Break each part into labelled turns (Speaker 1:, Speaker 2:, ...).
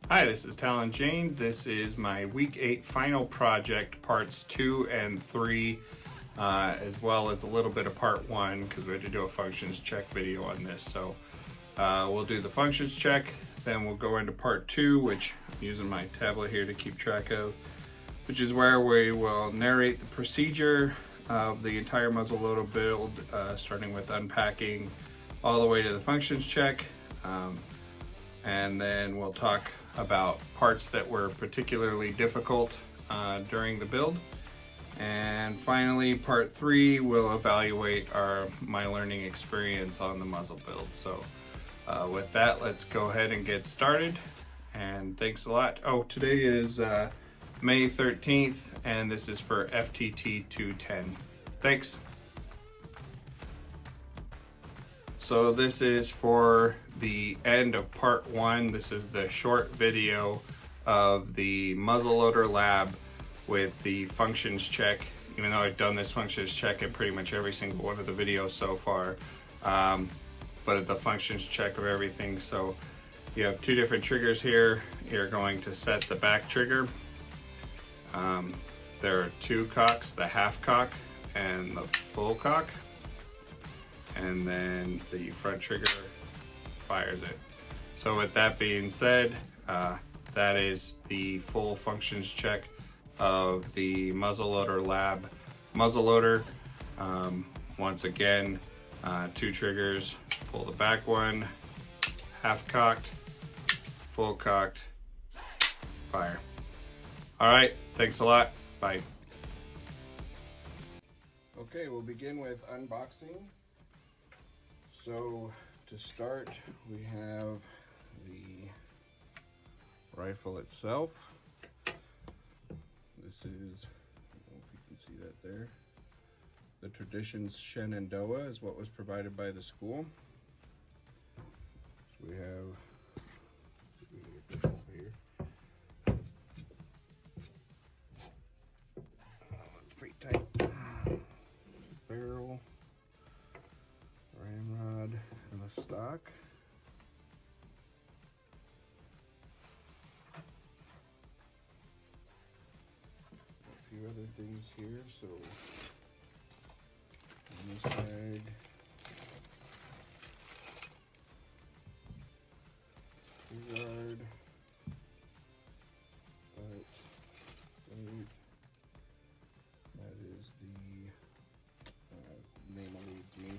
Speaker 1: Hi, this is Talon Jane. This is my week 8 final project, parts 2 and 3, as well as a little bit of part 1 because we had to do a functions check video on this. So we'll do the functions check, then we'll go into part 2, which I'm using my tablet here to keep track of, which is where we will narrate the procedure of the entire muzzleloader build, starting with unpacking all the way to the functions check. And then we'll talk about parts that were particularly difficult during the build. And finally, part 3 will evaluate my learning experience on the muzzle build. So with that, let's go ahead and get started. And thanks a lot. Oh, today is May 13th, and this is for FTT210. Thanks. So this is for the end of part 1. This is the short video of the muzzleloader lab with the functions check, even though I've done this functions check in pretty much every single one of the videos so far, but the functions check of everything. So you have 2 different triggers here. You're going to set the back trigger. There are 2 cocks, the half cock and the full cock. And then the front trigger fires it. So with that being said, that is the full functions check of the muzzleloader lab muzzleloader. Once again, 2 triggers, pull the back one, half cocked, full cocked, fire. All right, thanks a lot, bye. Okay, we'll begin with unboxing. So to start, we have the rifle itself. This is, I don't know if you can see that there. The Traditions Shenandoah is what was provided by the school. So we have, it's pretty tight. Barrel, ramrod, and the stock. A few other things here. So on this bag, guard, but wait, that is the name eludes me.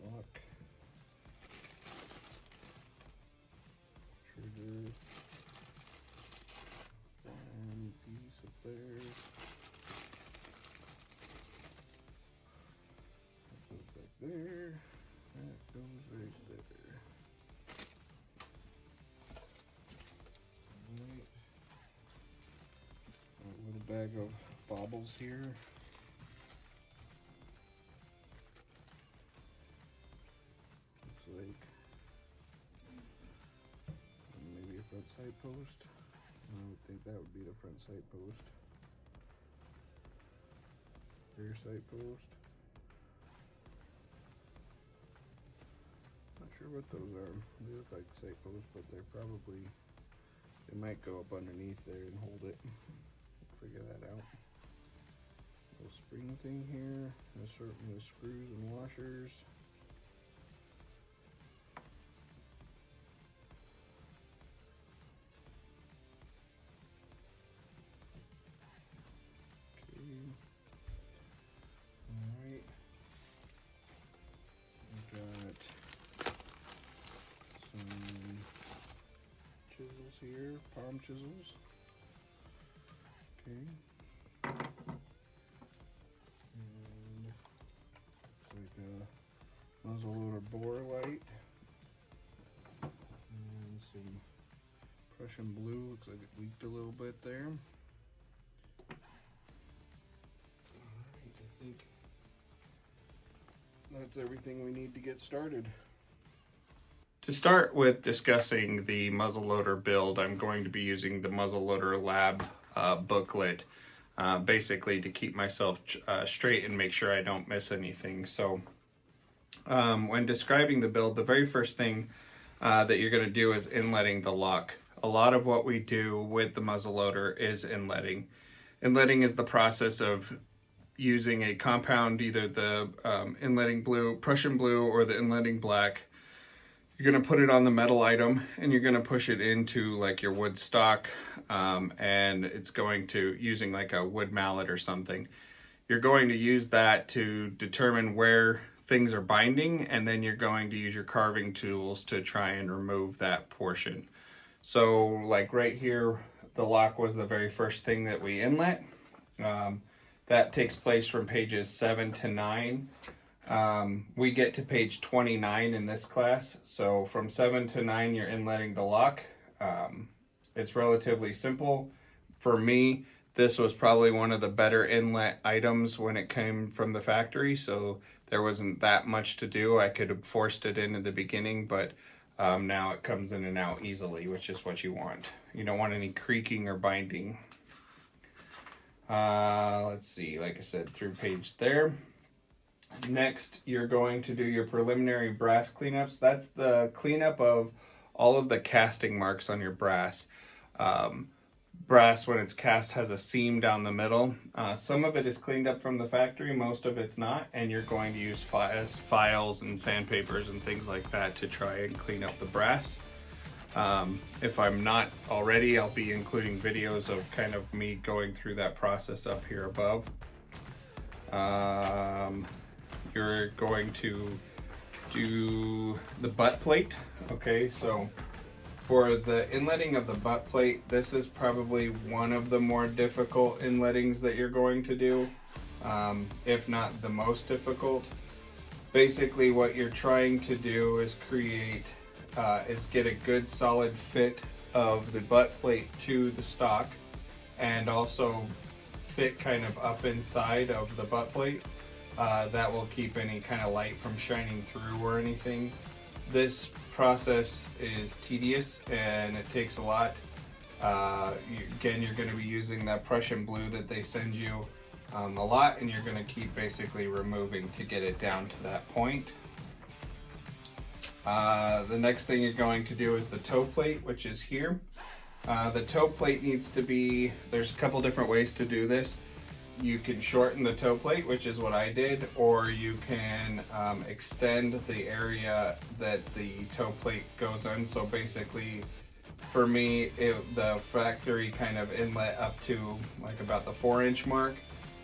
Speaker 1: Lock, trigger, and piece up there. That goes back there. That goes right there. Alright. A little bag of baubles here. Like maybe a front sight post. I would think that would be the front sight post. Rear sight post. Not sure what those are. They look like sight posts, but they're probably, they might go up underneath there and hold it. We'll figure that out. Little spring thing here. Assortment of screws and washers. Alright, we've got some chisels here, palm chisels. Okay, and it's like a muzzleloader bore light, and some Prussian blue. Looks like it leaked a little bit there. I think that's everything we need to get started. To start with discussing the muzzleloader build, I'm going to be using the muzzleloader lab booklet, basically to keep myself straight and make sure I don't miss anything. So when describing the build, the very first thing that you're going to do is inletting the lock. A lot of what we do with the muzzleloader is inletting. Inletting is the process of using a compound, either the inletting blue, Prussian blue, or the inletting black. You're going to put it on the metal item and you're going to push it into like your wood stock, and it's going to, using like a wood mallet or something, you're going to use that to determine where things are binding, and then you're going to use your carving tools to try and remove that portion. So like right here, the lock was the very first thing that we inlet. That takes place from pages 7 to 9. We get to page 29 in this class. So from 7 to 9, you're inletting the lock. It's relatively simple. For me, this was probably one of the better inlet items when it came from the factory. So there wasn't that much to do. I could have forced it in at the beginning, but now it comes in and out easily, which is what you want. You don't want any creaking or binding. Let's see, like I said, through page there. Next, you're going to do your preliminary brass cleanups. That's the cleanup of all of the casting marks on your brass. Brass, when it's cast, has a seam down the middle. Some of it is cleaned up from the factory, most of it's not, and you're going to use files and sandpapers and things like that to try and clean up the brass. If I'm not already, I'll be including videos of kind of me going through that process up here above. You're going to do the butt plate. Okay, so for the inletting of the butt plate, this is probably one of the more difficult inlettings that you're going to do, if not the most difficult. Basically what you're trying to do is get a good solid fit of the butt plate to the stock, and also fit kind of up inside of the butt plate. That will keep any kind of light from shining through or anything. This process is tedious and it takes a lot. Again, you're going to be using that Prussian blue that they send you a lot, and you're going to keep basically removing to get it down to that point. The next thing you're going to do is the toe plate, which is here. The toe plate needs to be, there's a couple different ways to do this. You can shorten the toe plate, which is what I did, or you can extend the area that the toe plate goes on. So basically, for me, the factory kind of inlet up to like about the 4-inch mark.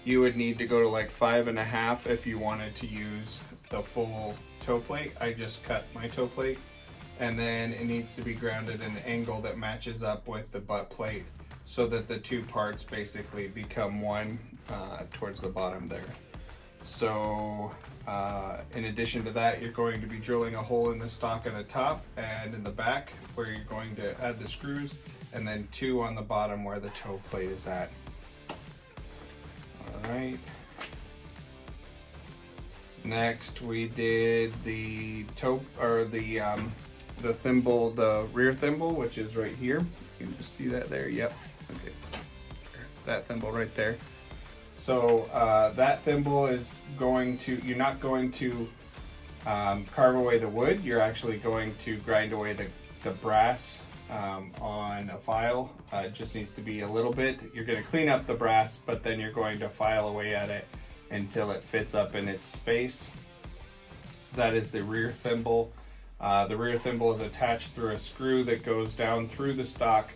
Speaker 1: You would need to go to like 5.5 if you wanted to use the full toe plate. I just cut my toe plate, and then it needs to be grounded at an angle that matches up with the butt plate, so that the two parts basically become one towards the bottom there. So in addition to that, you're going to be drilling a hole in the stock at the top and in the back where you're going to add the screws, and then 2 on the bottom where the toe plate is at. All right. Next, we did the the thimble, the rear thimble, which is right here. You can just see that there. Yep. Okay. That thimble right there. So that thimble is going to, you're not going to carve away the wood. You're actually going to grind away the brass on a file. It just needs to be a little bit. You're going to clean up the brass, but then you're going to file away at it until it fits up in its space. That is the rear thimble. The rear thimble is attached through a screw that goes down through the stock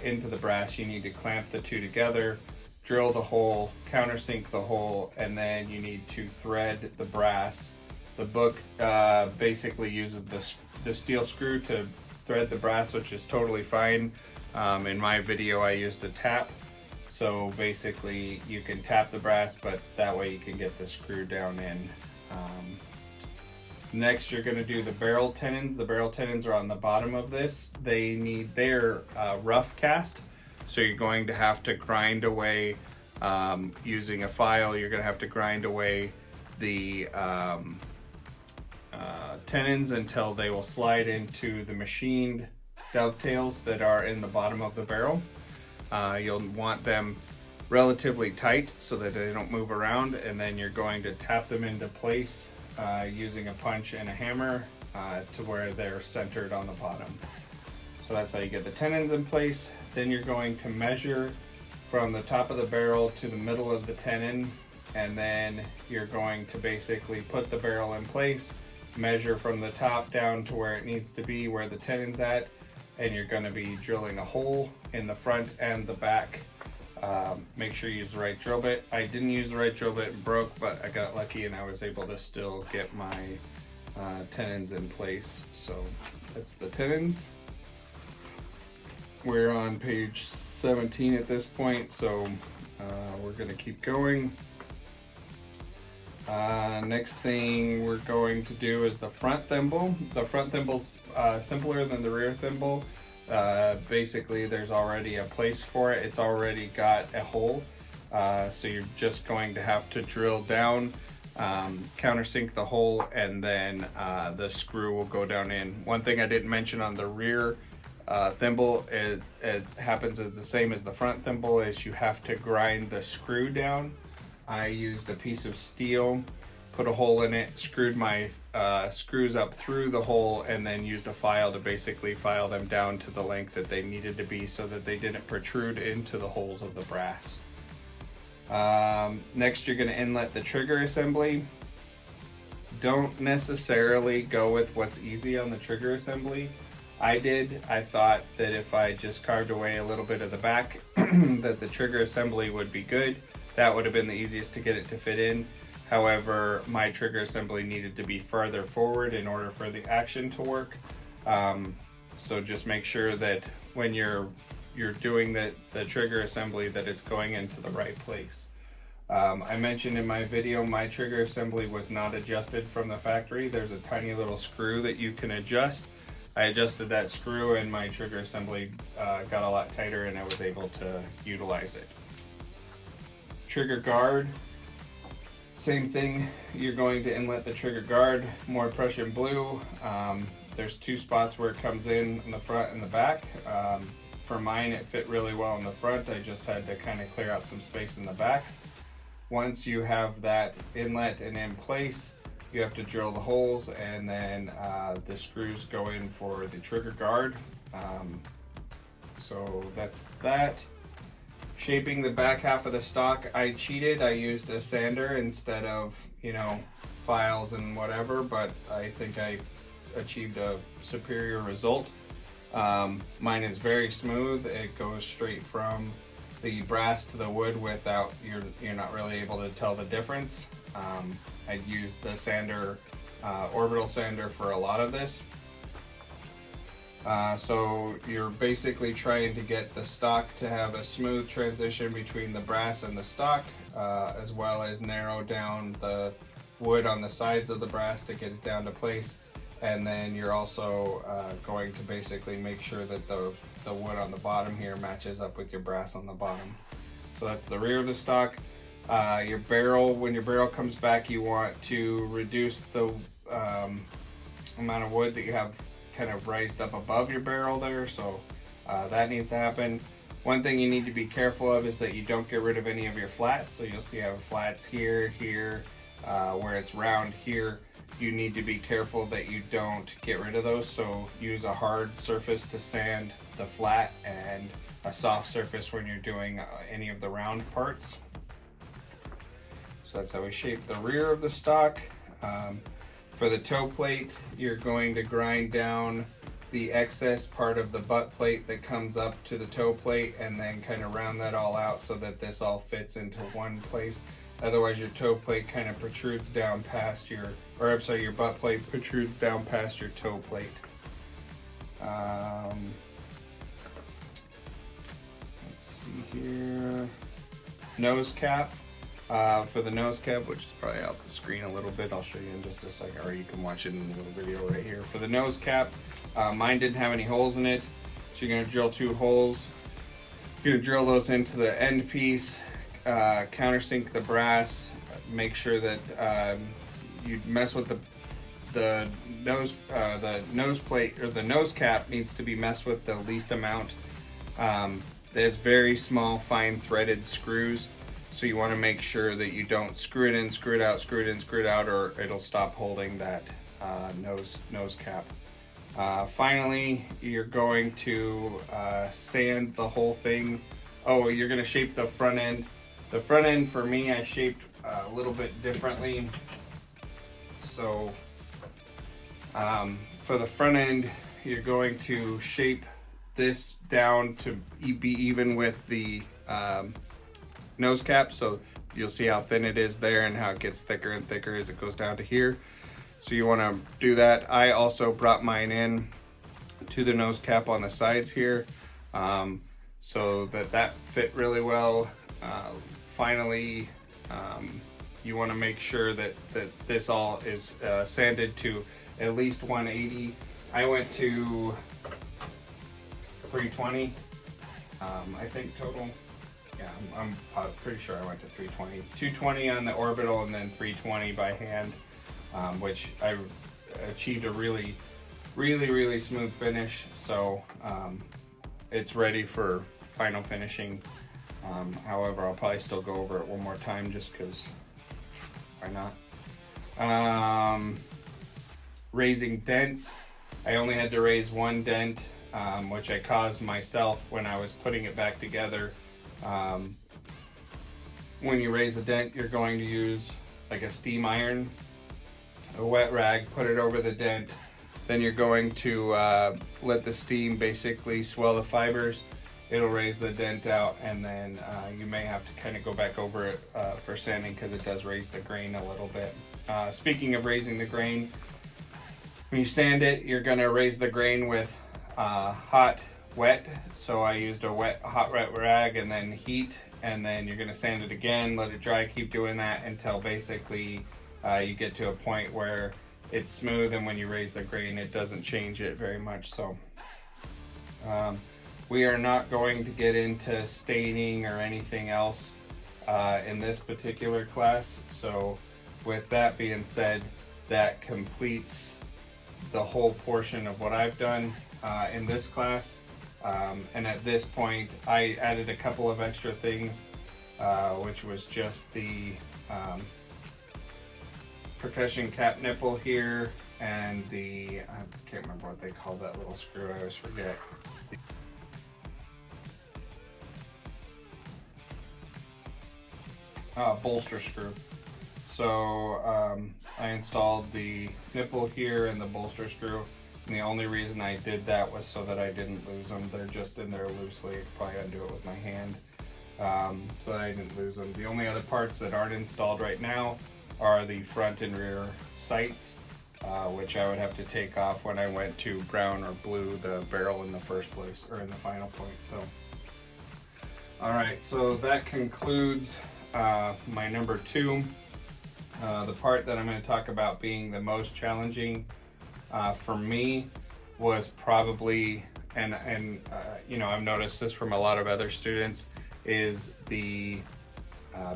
Speaker 1: into the brass. You need to clamp the two together, drill the hole, countersink the hole, and then you need to thread the brass. The book basically uses the steel screw to thread the brass, which is totally fine. In my video, I used a tap. So basically you can tap the brass, but that way you can get the screw down in. Next, you're going to do the barrel tenons. The barrel tenons are on the bottom of this. They're rough cast, so you're going to have to grind away using a file. You're going to have to grind away the tenons until they will slide into the machined dovetails that are in the bottom of the barrel. You'll want them relatively tight so that they don't move around, and then you're going to tap them into place using a punch and a hammer to where they're centered on the bottom. So that's how you get the tenons in place. Then you're going to measure from the top of the barrel to the middle of the tenon, and then you're going to basically put the barrel in place, measure from the top down to where it needs to be, where the tenon's at, and you're going to be drilling a hole in the front and the back. Make sure you use the right drill bit. I didn't use the right drill bit and broke, but I got lucky and I was able to still get my tenons in place. So that's the tenons. We're on page 17 at this point, so we're going to keep going. Next thing we're going to do is the front thimble. The front thimble's simpler than the rear thimble. Basically, there's already a place for it. It's already got a hole, so you're just going to have to drill down, countersink the hole, and then the screw will go down in. One thing I didn't mention on the rear thimble, it happens the same as the front thimble, is you have to grind the screw down. I used a piece of steel, put a hole in it, screwed my screws up through the hole, and then used a file to basically file them down to the length that they needed to be so that they didn't protrude into the holes of the brass. Next, you're going to inlet the trigger assembly. Don't necessarily go with what's easy on the trigger assembly. I thought that if I just carved away a little bit of the back that the trigger assembly would be good. That would have been the easiest to get it to fit in. However, my trigger assembly needed to be farther forward in order for the action to work. So just make sure that when you're doing the trigger assembly that it's going into the right place. I mentioned in my video my trigger assembly was not adjusted from the factory. There's a tiny little screw that you can adjust. I adjusted that screw and my trigger assembly got a lot tighter and I was able to utilize it. Trigger guard, same thing. You're going to inlet the trigger guard, more Prussian blue. There's two spots where it comes in the front and the back. For mine, it fit really well in the front. I just had to kind of clear out some space in the back. Once you have that inlet and in place, you have to drill the holes, and then the screws go in for the trigger guard. So that's that. Shaping the back half of the stock, I cheated. I used a sander instead of, files and whatever, but I think I achieved a superior result. Mine is very smooth. It goes straight from the brass to the wood without, you're not really able to tell the difference. I used the sander, orbital sander, for a lot of this. So you're basically trying to get the stock to have a smooth transition between the brass and the stock, as well as narrow down the wood on the sides of the brass to get it down to place. And then you're also going to basically make sure that the wood on the bottom here matches up with your brass on the bottom. So that's the rear of the stock. Your barrel, when your barrel comes back, you want to reduce the amount of wood that you have kind of raised up above your barrel there, so that needs to happen. One thing you need to be careful of is that you don't get rid of any of your flats. So you'll see I have flats here, where it's round here. You need to be careful that you don't get rid of those, so use a hard surface to sand the flat and a soft surface when you're doing any of the round parts. So that's how we shape the rear of the stock. For the toe plate, you're going to grind down the excess part of the butt plate that comes up to the toe plate and then kind of round that all out so that this all fits into one place. Otherwise your toe plate kind of protrudes down past your butt plate protrudes down past your toe plate. Let's see here. Nose cap. For the nose cap, which is probably off the screen a little bit, I'll show you in just a second, or you can watch it in a little video right here. For the nose cap, mine didn't have any holes in it, so you're going to drill 2 holes. You're going to drill those into the end piece, countersink the brass, make sure that you mess with the nose plate, or the nose cap needs to be messed with the least amount. There's very small, fine threaded screws. So you want to make sure that you don't screw it in, screw it out, screw it in, screw it out, or it'll stop holding that nose cap. Finally, you're going to sand the whole thing. Oh, you're going to shape the front end. The front end for me, I shaped a little bit differently. So for the front end, you're going to shape this down to be even with the nose cap. So you'll see how thin it is there and how it gets thicker and thicker as it goes down to here. So you want to do that. I also brought mine in to the nose cap on the sides here, so that fit really well. Finally, you want to make sure that this all is sanded to at least 180. I went to 320, I think total. Yeah, I'm pretty sure I went to 320. 220 on the orbital and then 320 by hand, which I achieved a really smooth finish. So it's ready for final finishing. However, I'll probably still go over it one more time just because why not? Raising dents. I only had to raise one dent, which I caused myself when I was putting it back together. When you raise a dent, you're going to use like a steam iron, a wet rag, put it over the dent. Then you're going to let the steam basically swell the fibers. It'll raise the dent out, and then you may have to kind of go back over it for sanding because it does raise the grain a little bit. Speaking of raising the grain, when you sand it, you're going to raise the grain with hot, wet. So I used a hot wet rag and then heat, and then you're going to sand it again, let it dry, keep doing that until basically you get to a point where it's smooth, and when you raise the grain, it doesn't change it very much. So we are not going to get into staining or anything else in this particular class. So with that being said, that completes the whole portion of what I've done in this class. And at this point, I added a couple of extra things, which was just the percussion cap nipple here, and the, I can't remember what they call that little screw, I always forget. Bolster screw. So I installed the nipple here and the bolster screw, and the only reason I did that was so that I didn't lose them. They're just in there loosely. I could probably undo it with my hand, so that I didn't lose them. The only other parts that aren't installed right now are the front and rear sights, which I would have to take off when I went to brown or blue the barrel in the first place, or in the final point. So alright, so that concludes my number 2. The part that I'm going to talk about being the most challenging for me was probably, and you know, I've noticed this from a lot of other students, is the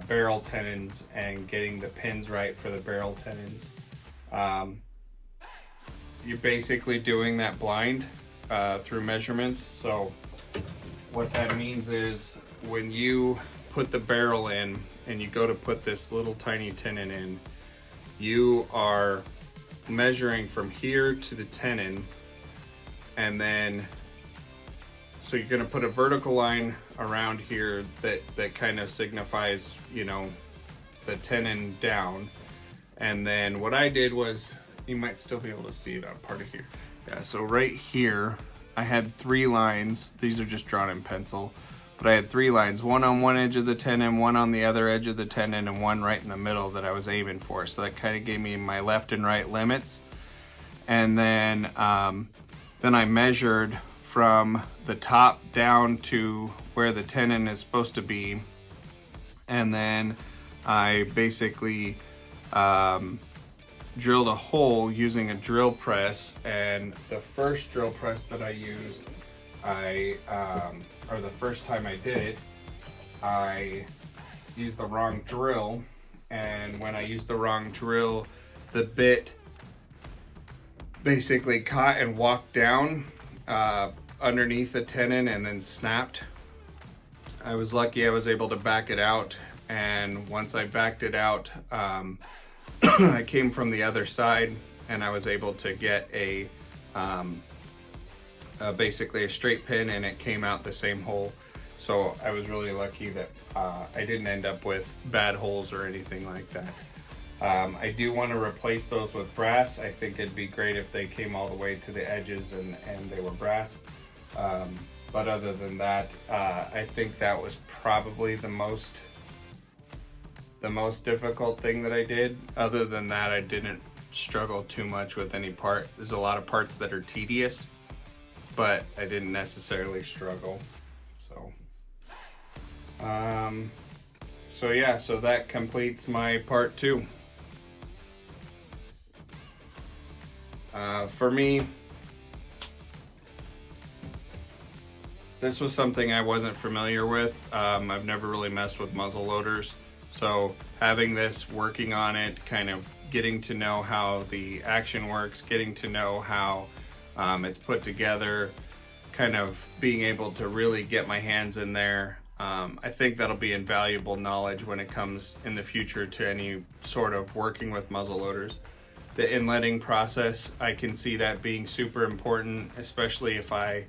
Speaker 1: barrel tenons and getting the pins right for the barrel tenons. You're basically doing that blind through measurements. So what that means is when you put the barrel in and you go to put this little tiny tenon in, you are measuring from here to the tenon, and then so you're going to put a vertical line around here that kind of signifies, you know, the tenon down. And then what I did was, you might still be able to see it on part of here. Yeah, so right here I had 3 lines. These are just drawn in pencil, but I had 3 lines, one on one edge of the tenon, one on the other edge of the tenon, and one right in the middle that I was aiming for. So that kind of gave me my left and right limits. And then I measured from the top down to where the tenon is supposed to be. And then I basically drilled a hole using a drill press. And the first drill press that I used, or the first time I did it, I used the wrong drill. And when I used the wrong drill, the bit basically caught and walked down underneath the tenon and then snapped. I was lucky I was able to back it out, and once I backed it out, I came from the other side and I was able to get basically a straight pin, and it came out the same hole. So I was really lucky that I didn't end up with bad holes or anything like that. I do want to replace those with brass. I think it'd be great if they came all the way to the edges and they were brass. But other than that, I think that was probably the most difficult thing that I did. Other than that, I didn't struggle too much with any part. There's a lot of parts that are tedious, but I didn't necessarily struggle. So yeah, so that completes my part 2. For me, this was something I wasn't familiar with. I've never really messed with muzzle loaders, so having this, working on it, kind of getting to know how the action works, getting to know how it's put together, kind of being able to really get my hands in there. I think that'll be invaluable knowledge when it comes in the future to any sort of working with muzzle loaders. The inletting process, I can see that being super important, especially if I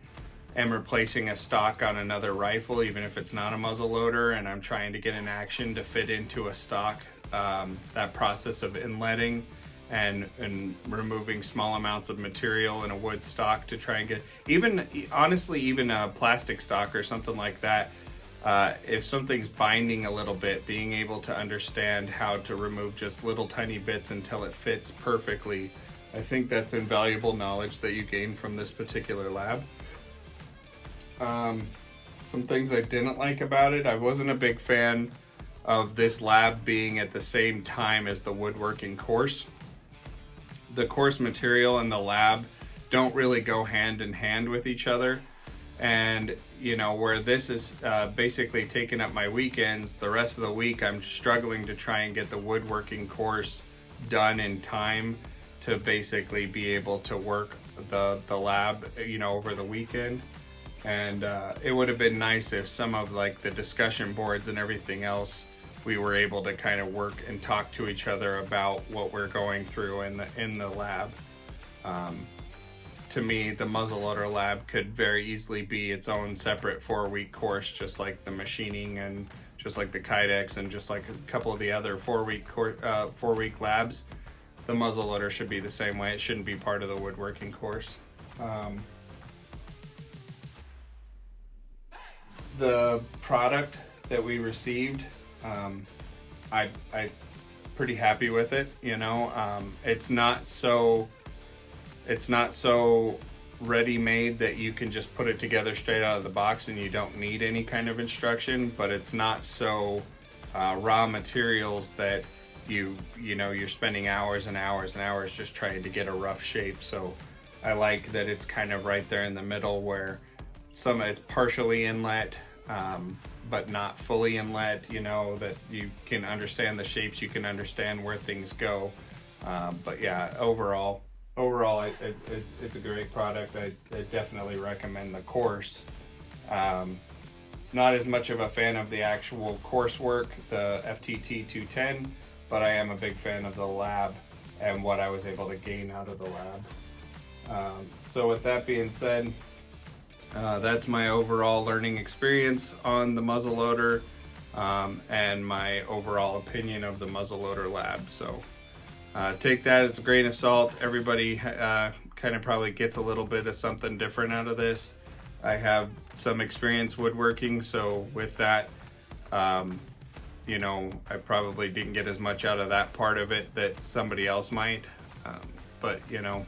Speaker 1: am replacing a stock on another rifle, even if it's not a muzzle loader, and I'm trying to get an action to fit into a stock. That process of inletting and removing small amounts of material in a wood stock to try and get, honestly, even a plastic stock or something like that. If something's binding a little bit, being able to understand how to remove just little tiny bits until it fits perfectly, I think that's invaluable knowledge that you gain from this particular lab. Some things I didn't like about it, I wasn't a big fan of this lab being at the same time as the woodworking course. The course material and the lab don't really go hand in hand with each other. And you know, where this is basically taking up my weekends, the rest of the week I'm struggling to try and get the woodworking course done in time to basically be able to work the lab, you know, over the weekend. And it would have been nice if some of like the discussion boards and everything else, we were able to kind of work and talk to each other about what we're going through in the lab. To me, the muzzleloader lab could very easily be its own separate 4-week course, just like the machining and just like the kydex and just like a couple of the other 4-week labs. The muzzleloader should be the same way. It shouldn't be part of the woodworking course. The product that we received, I pretty happy with it. You know, it's not so ready-made that you can just put it together straight out of the box and you don't need any kind of instruction, but it's not so raw materials that you're spending hours and hours and hours just trying to get a rough shape. So I like that it's kind of right there in the middle where it's partially inlet, but not fully inlet, you know, that you can understand the shapes, you can understand where things go. But yeah, overall, it's a great product. I definitely recommend the course. Not as much of a fan of the actual coursework, the FTT210, but I am a big fan of the lab and what I was able to gain out of the lab. So with that being said, that's my overall learning experience on the muzzleloader, and my overall opinion of the muzzleloader lab. So take that as a grain of salt. Everybody kind of probably gets a little bit of something different out of this. I have some experience woodworking, so with that, you know, I probably didn't get as much out of that part of it that somebody else might. But you know,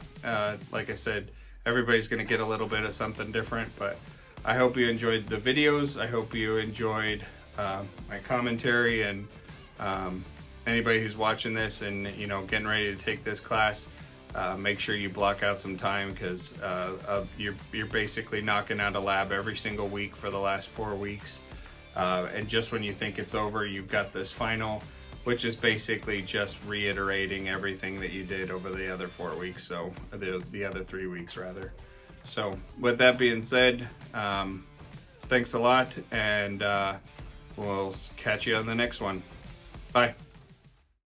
Speaker 1: like I said, everybody's going to get a little bit of something different. But I hope you enjoyed the videos. I hope you enjoyed my commentary, and anybody who's watching this and, you know, getting ready to take this class, make sure you block out some time, because you're basically knocking out a lab every single week for the last 4 weeks. And just when you think it's over, you've got this final, which is basically just reiterating everything that you did over the other 4 weeks. So the other 3 weeks rather. So with that being said, thanks a lot, and we'll catch you on the next one. Bye.